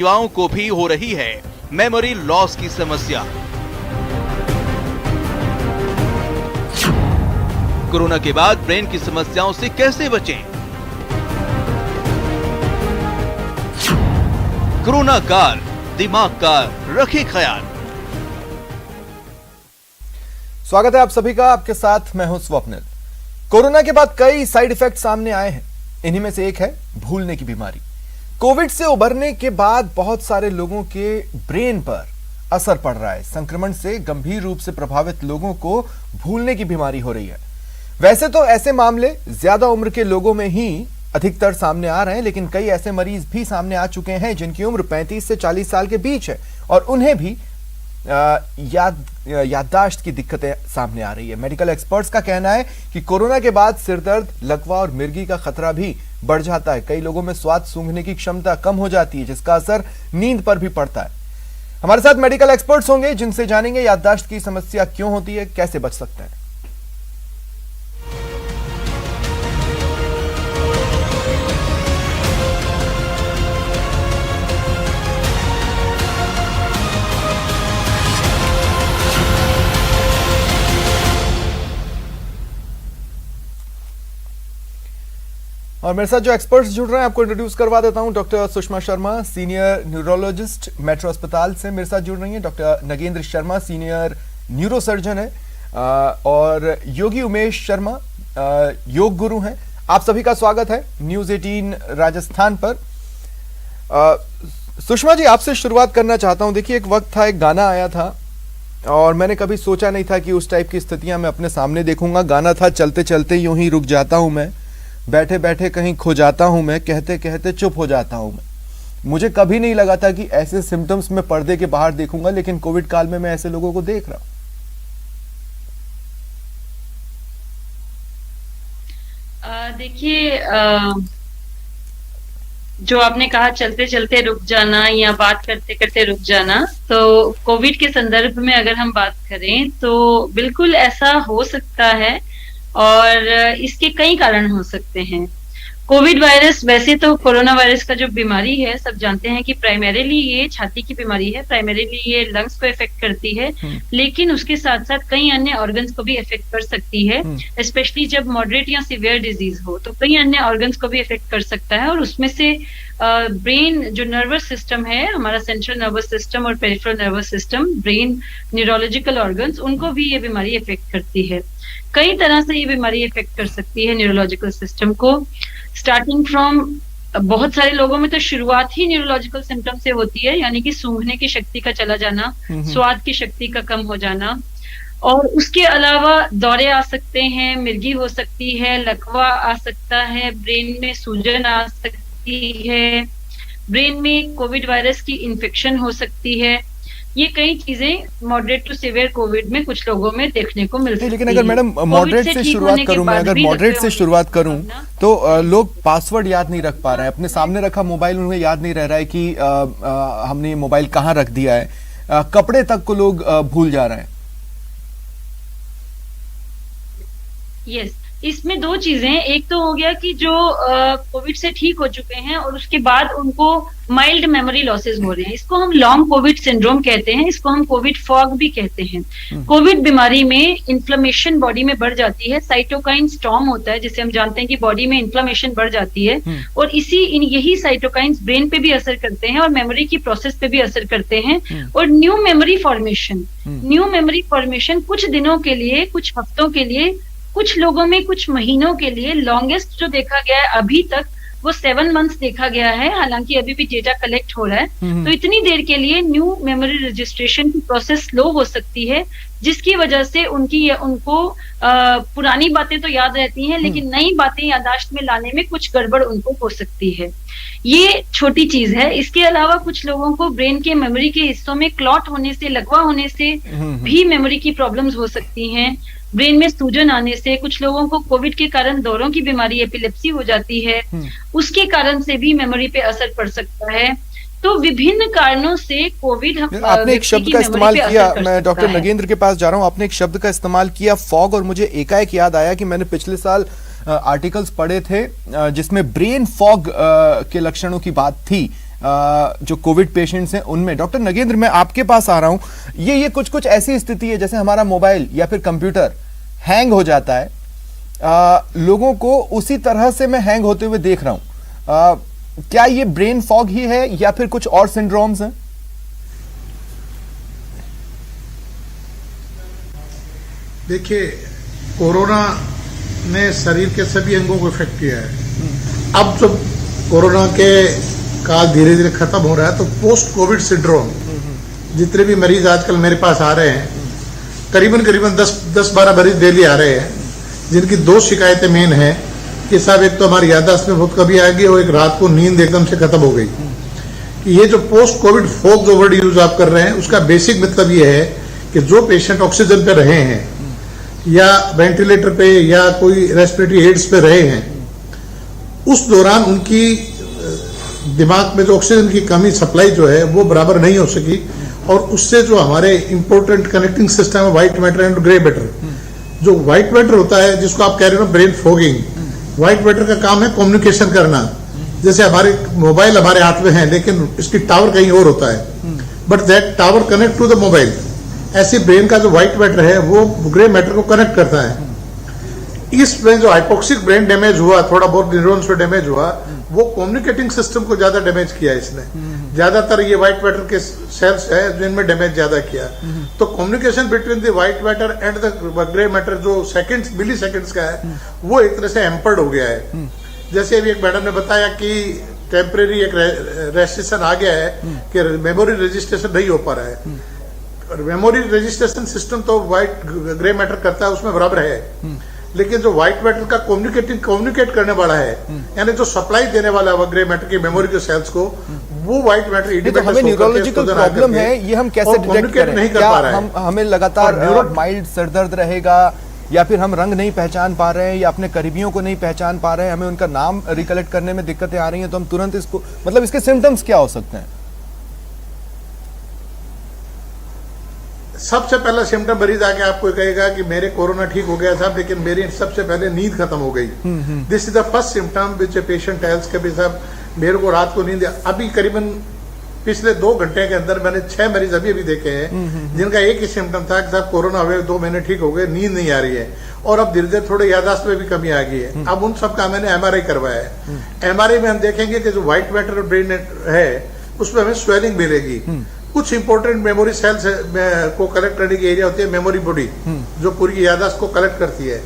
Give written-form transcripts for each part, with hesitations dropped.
युवाओं को भी हो रही है मेमोरी लॉस की समस्या। कोरोना के बाद ब्रेन की समस्याओं से कैसे बचें? कोरोना काल, दिमाग का रखे ख्याल। स्वागत है आप सभी का, आपके साथ मैं हूं स्वप्निल। कोरोना के बाद कई साइड इफेक्ट सामने आए हैं। इन्हीं में से एक है भूलने की बीमारी। कोविड से उबरने के बाद बहुत सारे लोगों के ब्रेन पर असर पड़ रहा है। संक्रमण से गंभीर रूप से प्रभावित लोगों को भूलने की बीमारी हो रही है। वैसे तो ऐसे मामले ज्यादा उम्र के लोगों में ही अधिकतर सामने आ रहे हैं, लेकिन कई ऐसे मरीज भी सामने आ चुके हैं जिनकी उम्र 35 से 40 साल के बीच है और उन्हें भी याददाश्त की दिक्कतें सामने आ रही है। मेडिकल एक्सपर्ट्स का कहना है कि कोरोना के बाद सिरदर्द, लकवा और मिर्गी का खतरा भी बढ़ जाता है। कई लोगों में स्वाद सूंघने की क्षमता कम हो जाती है, जिसका असर नींद पर भी पड़ता है। हमारे साथ मेडिकल एक्सपर्ट्स होंगे जिनसे जानेंगे याददाश्त की समस्या क्यों होती है, कैसे बच सकते हैं। और मेरे साथ जो एक्सपर्ट्स जुड़ रहे हैं आपको इंट्रोड्यूस करवा देता हूं। Doctor Sushma Sharma, senior neurologist metro अस्पताल से मेरे साथ जुड़ रही हैं। Doctor Nagendra Sharma, senior neurosurgeon है, और योगी उमेश शर्मा, योग गुरु हैं। आप सभी का स्वागत है न्यूज 18 राजस्थान पर। सुषमा जी, आपसे शुरुआत करना चाहता हूं। देखिए, एक वक्त था, एक गाना आया था और मैंने कभी सोचा नहीं था कि उस टाइप की स्थितियां मैं अपने सामने देखूंगा। गाना था, चलते चलते यूं ही रुक जाता हूं मैं, बैठे बैठे कहीं खो जाता हूं मैं, कहते कहते चुप हो जाता हूं मैं। मुझे कभी नहीं लगा था कि ऐसे सिम्टम्स मैं पर्दे के बाहर देखूंगा, लेकिन कोविड काल में मैं ऐसे लोगों को देख रहा हूं। देखिए, जो आपने कहा चलते चलते रुक जाना या बात करते करते रुक जाना, तो कोविड के संदर्भ में अगर हम बात करें तो बिल्कुल ऐसा हो सकता है और इसके कई कारण हो सकते हैं। कोविड वायरस, वैसे तो कोरोना वायरस का जो बीमारी है सब जानते हैं कि प्राइमरीली ये छाती की बीमारी है, प्राइमरीली ये लंग्स को इफेक्ट करती है, लेकिन उसके साथ साथ कई अन्य ऑर्गन्स को भी इफेक्ट कर सकती है। स्पेशली जब मॉडरेट या सीवियर डिजीज हो तो कई अन्य ऑर्गन्स को भी इफेक्ट कर सकता है, और उसमें से ब्रेन जो नर्वस सिस्टम है, हमारा सेंट्रल नर्वस सिस्टम और peripheral nervous system, brain neurological organs, उनको भी ये बीमारी इफेक्ट करती है। कई तरह से ये बीमारी इफेक्ट कर सकती है न्यूरोलॉजिकल सिस्टम को। स्टार्टिंग फ्रॉम, बहुत सारे लोगों में तो शुरुआत ही न्यूरोलॉजिकल सिम्टम से होती है, यानी कि सूंघने की शक्ति का चला जाना, स्वाद की शक्ति का कम हो जाना, और उसके अलावा दौरे आ सकते हैं, मिर्गी हो सकती है, लकवा आ सकता है, ब्रेन में सूजन आ सकती है, ब्रेन में कोविड वायरस की इन्फेक्शन हो सकती है। ये कई चीजें मॉडरेट टू सीवियर कोविड में कुछ लोगों में देखने को मिलती है। लेकिन अगर मैडम मॉडरेट से शुरुआत करूं मैं, अगर मॉडरेट से शुरुआत करूं तो लोग पासवर्ड याद नहीं रख पा रहे हैं। अपने सामने रखा मोबाइल उन्हें याद नहीं रह रहा है कि हमने मोबाइल कहाँ रख दिया है। कपड़े तक को लोग भूल जा रहे हैं। यस, इसमें दो चीजें, एक तो हो गया कि जो कोविड से ठीक हो चुके हैं और उसके बाद उनको माइल्ड मेमोरी लॉसेस हो रहे हैं, इसको हम लॉन्ग कोविड सिंड्रोम कहते हैं, इसको हम कोविड फॉग भी कहते हैं। कोविड बीमारी में इन्फ्लेमेशन बॉडी में बढ़ जाती है, साइटोकाइन स्टॉर्म होता है, जिसे हम जानते हैं कि बॉडी में इन्फ्लेमेशन बढ़ जाती है, और यही साइटोकाइंस ब्रेन पे भी असर करते हैं और मेमोरी की प्रोसेस पे भी असर करते हैं। और न्यू मेमोरी फॉर्मेशन कुछ दिनों के लिए, कुछ हफ्तों के लिए, कुछ लोगों में कुछ महीनों के लिए, लॉन्गेस्ट जो देखा गया है अभी तक वो 7 मंथ्स देखा गया है, हालांकि अभी भी डेटा कलेक्ट हो रहा है। तो इतनी देर के लिए न्यू मेमोरी रजिस्ट्रेशन की प्रोसेस स्लो हो सकती है, जिसकी वजह से उनको पुरानी बातें तो याद रहती हैं, लेकिन नई बातें याददाश्त में लाने में कुछ गड़बड़ उनको हो सकती है। ये छोटी चीज है। इसके अलावा कुछ लोगों को ब्रेन के मेमोरी के हिस्सों में क्लॉट होने से, लकवा होने से भी मेमोरी की प्रॉब्लम्स हो सकती हैं। ब्रेन में सूजन आने से, कुछ लोगों को कोविड के कारण दौरों की बीमारी, एपिलेप्सी हो जाती है, उसके कारण से भी मेमोरी पे असर पड़ सकता है। तो विभिन्न कारणों से कोविड आपने एक शब्द का इस्तेमाल किया, मैं डॉक्टर नगेंद्र के पास जा रहा हूं। आपने एक शब्द का इस्तेमाल किया, फॉग, और मुझे एकाएक याद आया कि मैंने पिछले साल आर्टिकल्स पढ़े थे जिसमें ब्रेन फॉग के लक्षणों की बात थी। जो कोविड पेशेंट्स हैं उनमें। डॉक्टर नगेंद्र, मैं आपके पास आ रहा हूं। ये कुछ ऐसी स्थिति है जैसे हमारा मोबाइल या फिर कंप्यूटर हैंग हो जाता है, लोगों को उसी तरह से मैं हैंग होते हुए देख रहा हूं। क्या ये ब्रेन फॉग ही है या फिर कुछ और सिंड्रोम्स हैं? देखिए, कोरोना ने शरीर के सभी अंगों को इफेक्ट किया है। अब जब कोरोना के काल धीरे धीरे खत्म हो रहा है तो पोस्ट कोविड सिंड्रोम, जितने भी मरीज आजकल मेरे पास आ रहे हैं, करीबन 10-12 मरीज डेली आ रहे हैं, जिनकी 2 शिकायतें मेन हैं कि साहब एक तो हमारी याददाश्त में बहुत कमी आ गई और एक रात को नींद एकदम से खत्म हो गई। कि ये जो पोस्ट कोविड फोग जो वर्ड यूज आप कर रहे हैं, उसका बेसिक मतलब ये है कि जो पेशेंट ऑक्सीजन पे रहे हैं या वेंटिलेटर पे या कोई रेस्पिरेटरी एड्स पे रहे हैं, उस दौरान उनकी दिमाग में जो ऑक्सीजन की कमी सप्लाई जो है वो बराबर नहीं हो सकी, और उससे जो हमारे इंपॉर्टेंट कनेक्टिंग सिस्टम है white matter and grey matter, जो व्हाइट मैटर होता है जिसको आप कह रहे हो ब्रेन फॉगिंग, व्हाइट मैटर का काम है कम्युनिकेशन करना। जैसे हमारे मोबाइल हमारे हाथ में है लेकिन इसकी टावर कहीं और होता है, but that tower connect to the mobile. ऐसे ब्रेन का जो व्हाइट मैटर है वो ग्रे मैटर को कनेक्ट करता है। इसमें जो हाइपोक्सिक ब्रेन डैमेज हुआ, थोड़ा बहुत न्यूरॉन्स पे डैमेज हुआ, वो कम्युनिकेटिंग सिस्टम को ज्यादा डैमेज किया इसने। ज्यादातर ये व्हाइट मैटर के सेल्स है जिनमें डैमेज ज्यादा किया। तो communication between the white matter and the grey matter जो सेकंड्स मिली सेकंड्स का है, वो एक तरह से हैम्पर्ड हो गया है। जैसे अभी एक मैडम ने बताया कि टेम्परेरी एक रेस्ट्रिक्शन आ गया है कि मेमोरी रजिस्ट्रेशन नहीं हो पा रहा है। मेमोरी रजिस्ट्रेशन सिस्टम तो व्हाइट ग्रे मैटर करता है, उसमें बराबर है, लेकिन जो व्हाइट मैटर का कम्युनिकेट करने वाला है, यानी जो सप्लाई देने वाला है ग्रे मैटर की मेमोरी के सेल्स को, वो व्हाइट मैटर तो हमें न्यूरोलॉजिकल प्रॉब्लम है, ये हम कैसे डिटेक्ट करें? नहीं कर पा रहा है। हमें लगातार माइल्ड सरदर्द रहेगा, या फिर हम रंग नहीं पहचान पा रहे हैं, या अपने करीबियों को नहीं पहचान पा रहे हैं, हमें उनका नाम रिकलेक्ट करने में दिक्कतें आ रही हैं, तो हम तुरंत इसको, मतलब इसके सिम्टम्स क्या हो सकते हैं? सबसे पहला सिम्टम मरीज आके आपको कहेगा कि मेरे कोरोना ठीक हो गया साहब, लेकिन मेरी सबसे पहले नींद खत्म हो गई। This is the first symptom which a patient tells के भी साहब मेरे को रात को नींद। अभी करीबन पिछले 2 घंटे के अंदर मैंने 6 मरीज अभी देखे हैं जिनका एक ही सिम्टम था कि साहब कोरोना हुए 2 महीने ठीक हो गए, नींद नहीं आ रही है, और अब धीरे धीरे थोड़े याददाश्त में भी कमी आ गई है। अब उन सब का मैंने MRI करवाया है। MRI में हम देखेंगे कि जो व्हाइट मैटर ब्रेन है उसमें हमें स्वेलिंग मिलेगी। कुछ इंपॉर्टेंट मेमोरी सेल्स को कलेक्ट करने की एरिया होती है मेमोरी बॉडी, जो पूरी याददाश्त को कलेक्ट करती है,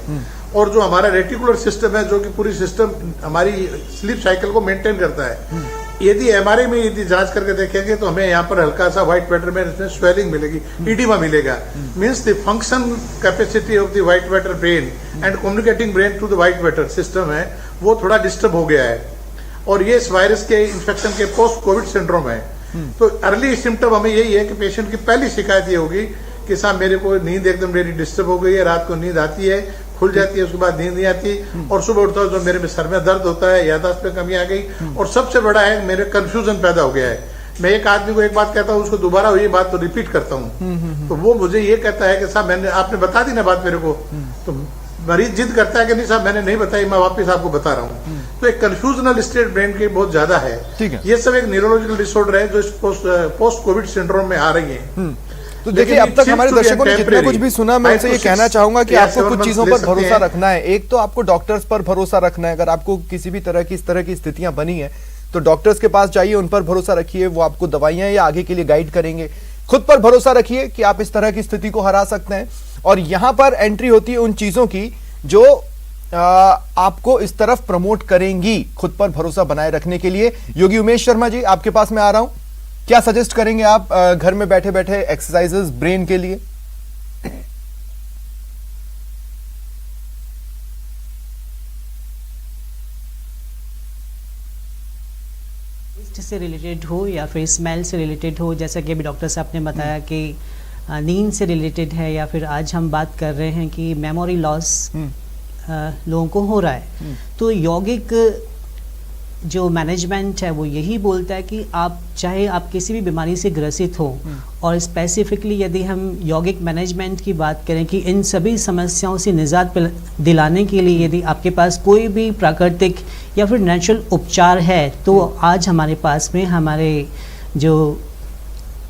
और जो हमारा रेटिकुलर सिस्टम है जो कि पूरी सिस्टम हमारी स्लीप साइकिल को मेंटेन करता है। यदि MRI में यदि जांच करके देखेंगे तो हमें यहाँ पर हल्का सा व्हाइट मैटर में इसमें स्वेलिंग मिलेगी, इडिमा मिलेगा। Means the function capacity of the white matter brain and communicating brain to the white matter system है वो थोड़ा डिस्टर्ब हो गया है, और ये इस वायरस के इन्फेक्शन के पोस्ट कोविड सिंड्रोम है। तो अर्ली सिम्टम हमें यही है कि पेशेंट की पहली शिकायत ये होगी कि साहब मेरे को नींद एकदम मेरी डिस्टर्ब हो गई है, रात को नींद आती है, खुल जाती है, उसके बाद नींद नहीं आती, और सुबह उठता हूं तो मेरे में सर में दर्द होता है, याददाश्त में कमी आ गई, और सबसे बड़ा है मेरे कंफ्यूजन पैदा हो गया है। मैं एक आदमी को एक बात कहता हूँ, उसको दोबारा वही बात तो रिपीट करता हूँ, तो वो मुझे ये कहता है कि साहब मैंने आपने बता दी ना बात मेरे को, तो मरीज जिद करता है कि नहीं साहब मैंने नहीं बताई, मैं वापस आपको बता रहा हूँ। तो एक कंफ्यूजनल स्टेट ब्रेन की बहुत ज्यादा है। ये सब एक न्यूरोलॉजिकल डिसऑर्डर है जो इस पोस्ट कोविड सिंड्रोम में आ रही है। तो देखिए, अब तक हमारे दर्शकों ने जितना कुछ भी सुना, मैं उनसे ये कहना चाहूंगा कि आपको कुछ चीजों पर भरोसा रखना है। एक तो आपको डॉक्टर्स पर भरोसा रखना है। अगर आपको किसी भी तरह की इस तरह की स्थितियां बनी है तो डॉक्टर्स के पास जाइए, उन पर भरोसा रखिए, वो आपको दवाइयां या आगे के लिए गाइड करेंगे। खुद पर भरोसा रखिए कि आप इस तरह की स्थिति को हरा सकते हैं। और यहां पर एंट्री होती है उन चीजों की जो आपको इस तरफ प्रमोट करेंगी खुद पर भरोसा बनाए रखने के लिए। योगी उमेश शर्मा जी, आपके पास मैं आ रहा हूं, क्या सजेस्ट करेंगे आप घर में बैठे बैठे एक्सरसाइजेस ब्रेन के लिए? से रिलेटेड हो या फिर स्मेल से रिलेटेड हो, जैसा कि अभी डॉक्टर साहब ने बताया कि नींद से रिलेटेड है, या फिर आज हम बात कर रहे हैं कि मेमोरी लॉस लोगों को हो रहा है, तो यौगिक जो मैनेजमेंट है वो यही बोलता है कि आप चाहे आप किसी भी बीमारी से ग्रसित हो, और स्पेसिफिकली यदि हम यौगिक मैनेजमेंट की बात करें कि इन सभी समस्याओं से निजात दिलाने के लिए यदि आपके पास कोई भी प्राकृतिक या फिर नेचुरल उपचार है, तो आज हमारे पास में हमारे जो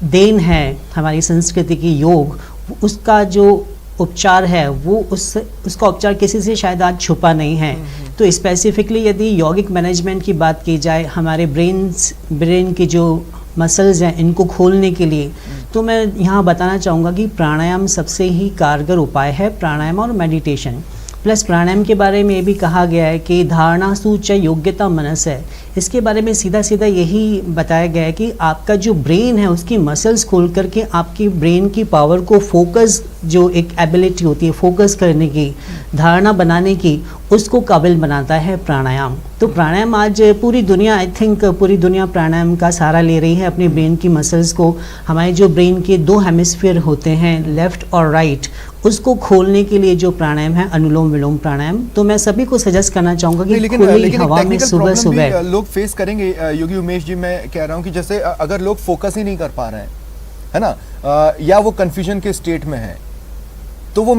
देन है हमारी संस्कृति की योग, उसका जो उपचार है वो उसका उपचार किसी से शायद आज छुपा नहीं है। तो स्पेसिफिकली यदि यौगिक मैनेजमेंट की बात की जाए हमारे ब्रेन की जो मसल्स हैं इनको खोलने के लिए, तो मैं यहाँ बताना चाहूँगा कि प्राणायाम सबसे ही कारगर उपाय है, प्राणायाम और मेडिटेशन। प्लस प्राणायाम के बारे में ये भी कहा गया है कि धारणा सूच योग्यता मनस है, इसके बारे में सीधा सीधा यही बताया गया है कि आपका जो ब्रेन है उसकी मसल्स खोल करके आपकी ब्रेन की पावर को फोकस, जो एक एबिलिटी होती है फोकस करने की, धारणा बनाने की, उसको काबिल बनाता है प्राणायाम। तो प्राणायाम आज पूरी दुनिया, आई थिंक पूरी दुनिया प्राणायाम का सहारा ले रही है अपने ब्रेन की मसल्स को। हमारे जो ब्रेन के 2 हेमिस्फीयर होते हैं लेफ्ट और राइट, उसको खोलने के लिए जो प्राणायाम है अनुलोम विलोम प्राणायाम, तो मैं सभी को सजेस्ट करना चाहूँगा कि खुली हवा में सुबह सुबह लोग फेस करेंगे। योगी उमेश जी, मैं कह रहा हूँ कि जैसे अगर लोग फोकस ही नहीं कर पा रहे हैं, है ना, या वो कंफ्यूजन के स्टेट में है, तो वो